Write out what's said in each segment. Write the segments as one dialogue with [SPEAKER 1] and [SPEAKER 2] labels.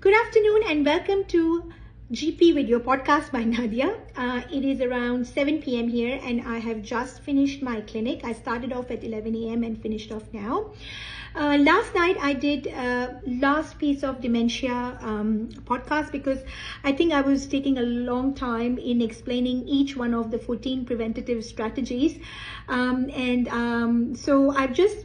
[SPEAKER 1] Good afternoon and welcome to GP Video Podcast by Nadia. It is around 7 p.m. here and I have just finished my clinic. I started off at 11 a.m. and finished off now. Last night I did last piece of dementia podcast because I think I was taking a long time in explaining each one of the 14 preventative strategies. So I've just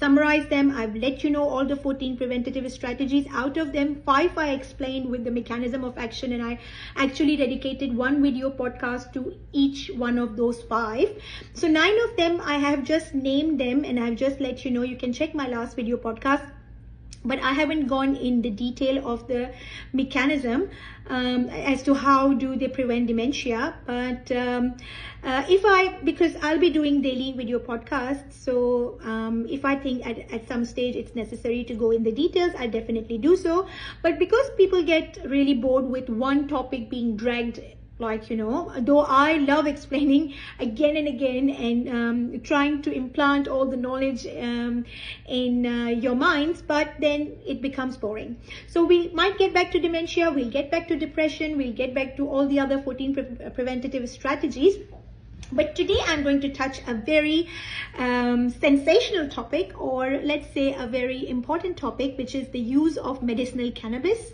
[SPEAKER 1] summarize them. I've let you know all the 14 preventative strategies. Out of them, 5 I explained with the mechanism of action, and I actually dedicated one video podcast to each one of those 5. So 9 of them I have just named them and I've just let you know. You can check my last video podcast, but I haven't gone in the detail of the mechanism as to how do they prevent dementia. But because I'll be doing daily video podcasts, so if I think at some stage it's necessary to go in the details, I definitely do so. But because people get really bored with one topic being dragged, though I love explaining again and again and trying to implant all the knowledge in your minds, but then it becomes boring. So we might get back to dementia, we'll get back to depression, we'll get back to all the other 14 preventative strategies. But today I'm going to touch a very sensational topic, or let's say a very important topic, which is the use of medicinal cannabis.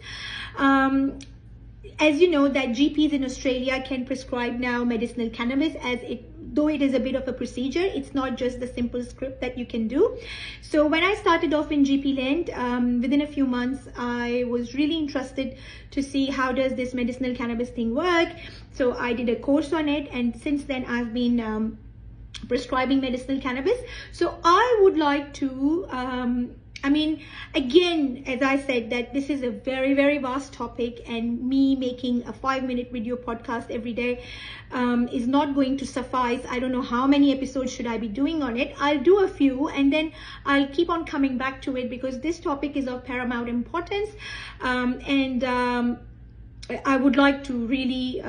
[SPEAKER 1] As you know, that GPs in Australia can prescribe now medicinal cannabis, though it is a bit of a procedure. It's not just the simple script that you can do. So when I started off in GP Land, within a few months, I was really interested to see how does this medicinal cannabis thing work. So I did a course on it, and since then I've been prescribing medicinal cannabis. So I would like to again, as I said, that this is a very, very vast topic, and me making a 5-minute video podcast every day is not going to suffice. I don't know how many episodes should I be doing on it. I'll do a few and then I'll keep on coming back to it because this topic is of paramount importance. I would like to really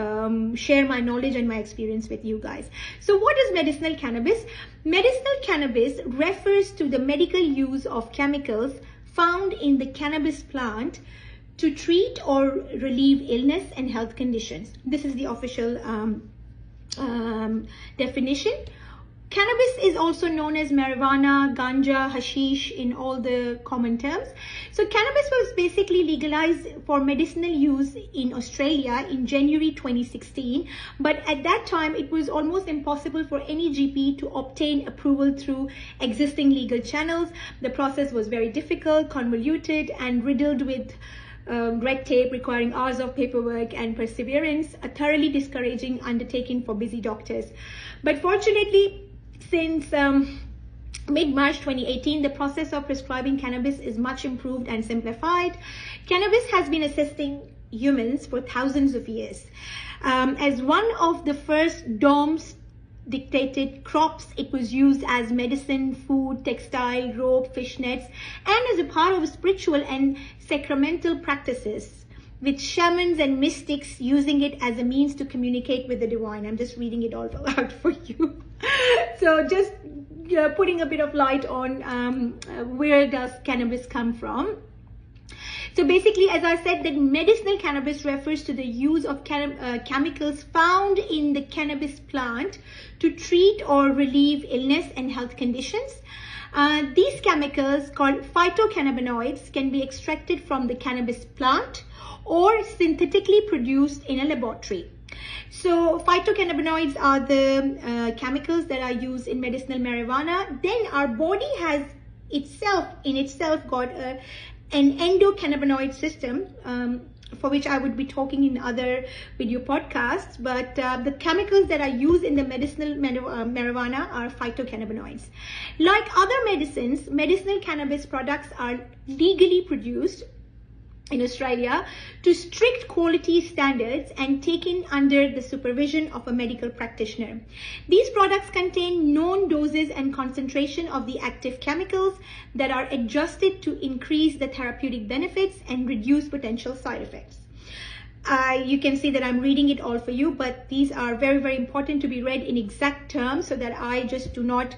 [SPEAKER 1] share my knowledge and my experience with you guys. So what is medicinal cannabis? Medicinal cannabis refers to the medical use of chemicals found in the cannabis plant to treat or relieve illness and health conditions. This is the official definition. Cannabis is also known as marijuana, ganja, hashish in all the common terms. So cannabis was basically legalized for medicinal use in Australia in January 2016. But at that time, it was almost impossible for any GP to obtain approval through existing legal channels. The process was very difficult, convoluted, and riddled with red tape requiring hours of paperwork and perseverance, a thoroughly discouraging undertaking for busy doctors. But fortunately, since mid-March 2018, the process of prescribing cannabis is much improved and simplified. Cannabis has been assisting humans for thousands of years. As one of the first DOMS dictated crops, it was used as medicine, food, textile, rope, fish nets, and as a part of spiritual and sacramental practices, with shamans and mystics using it as a means to communicate with the divine. I'm just reading it all out for you. So just putting a bit of light on where does cannabis come from. So basically, as I said, that medicinal cannabis refers to the use of chemicals found in the cannabis plant to treat or relieve illness and health conditions. These chemicals, called phytocannabinoids, can be extracted from the cannabis plant or synthetically produced in a laboratory. So phytocannabinoids are the chemicals that are used in medicinal marijuana. Then our body has in itself got an endocannabinoid system, for which I would be talking in other video podcasts. But the chemicals that are used in the medicinal marijuana are phytocannabinoids. Like other medicines, medicinal cannabis products are legally produced in Australia to strict quality standards and taken under the supervision of a medical practitioner. These products contain known doses and concentration of the active chemicals that are adjusted to increase the therapeutic benefits and reduce potential side effects. You can see that I'm reading it all for you, but these are very, very important to be read in exact terms so that I just do not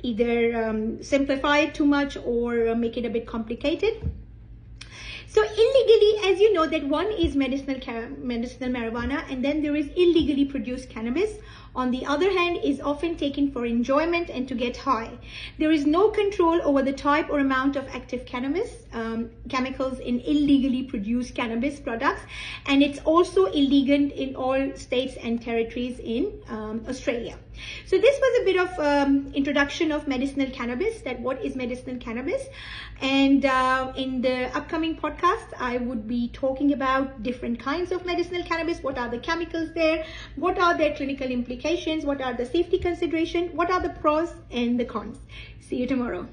[SPEAKER 1] either simplify it too much or make it a bit complicated. So illegally, as you know, that one is medicinal marijuana, and then there is illegally produced cannabis. On the other hand, is often taken for enjoyment and to get high. There is no control over the type or amount of active cannabis chemicals in illegally produced cannabis products, and it's also illegal in all states and territories in Australia. So this was a bit of introduction of medicinal cannabis, that what is medicinal cannabis. And in the upcoming podcast, I would be talking about different kinds of medicinal cannabis. What are the chemicals there? What are their clinical implications? What are the safety considerations? What are the pros and the cons? See you tomorrow.